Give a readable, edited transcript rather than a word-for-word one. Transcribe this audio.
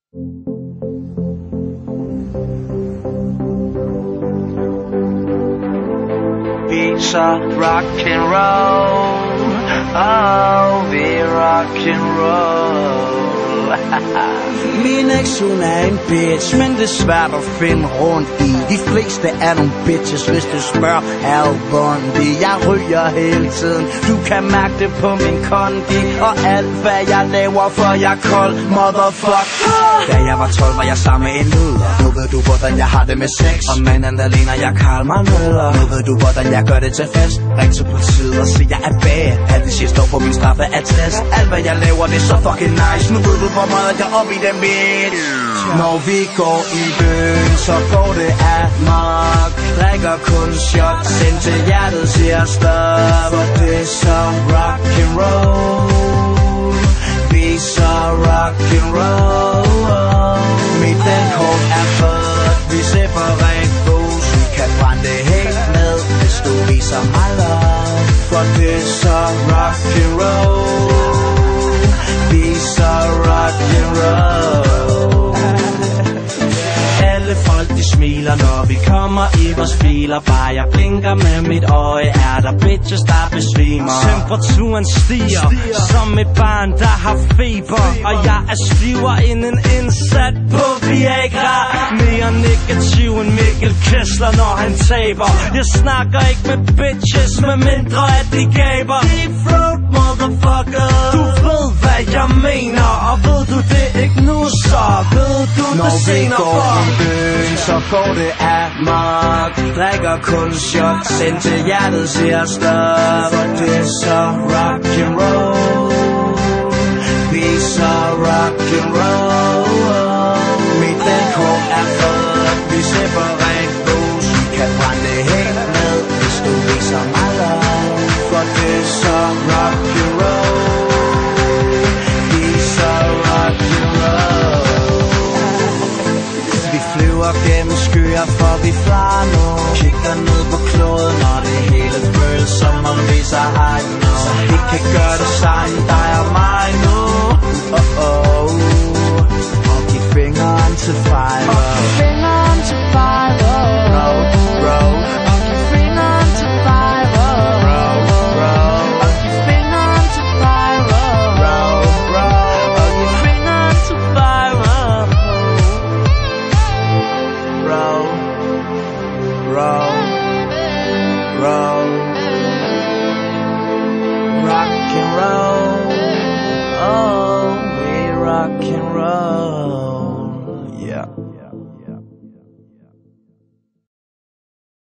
Så rock and roll, oh, vi rock and roll. Min ex, hun er en bitch, men det er svært at finde rundt i. De fleste er nogle bitches, hvis du spørger Al Bundy. Jeg ryger hele tiden, du kan mærke det på min kondi. Og alt hvad jeg laver, for jeg er kold, motherfucker. Da jeg var 12, var jeg sammen med en luder. Nu ved du, hvordan jeg har det med sex. Og manden alene, jeg kalder mig møller. Nu ved du, hvordan jeg gør det til fest. Ring til politiet og sig, jeg er bad. Alt det shit står på min straffeattest. Alt hvad jeg laver, det er så fucking nice. Nu ved du, hvor meget jeg er op i den bitch. Når vi går i byen, så går det amok. Drikker kun shots, indtil hjertet siger stop. For det er så rock and roll. Vi er så rock and roll. Mit dankort er født, vi separat bus. Vi kan brænde det helt ned, hvis du viser mig love. For det er så rock and roll. Vi er så rock and roll. Alle folk de smiler, når vi kommer i vores filer. Bare jeg blinker med mit øje, er der bitches der besvimer. Temperaturen stiger som et barn der har feber. Og jeg er stivere end en indsat på Viagra. Mere negativ end Mikkel Kessler når han taber. Jeg snakker ikke med bitches, med mindre at de gaber. Deep throat motherfucker. Du ved hvad jeg mener, og ved du det ikke nu, så ved du det senere. Når vi går i byen, så går det amok. Drikker kun shots, indtil hjertet siger stop. For det er så rock and roll. Vi er så rock and roll. Mit dankort er født, vi separat bus. Vi kan brænde det helt ned, hvis du viser mig love. For det er så rock and roll. Vi er så rock and roll. Vi flyver gennem skyer, for vi flyver nu. Kigger ned på kloden, og det hele føles som om vi så hej nu. Så vi kan gøre det sammen, dig og mig nu. Oh oh.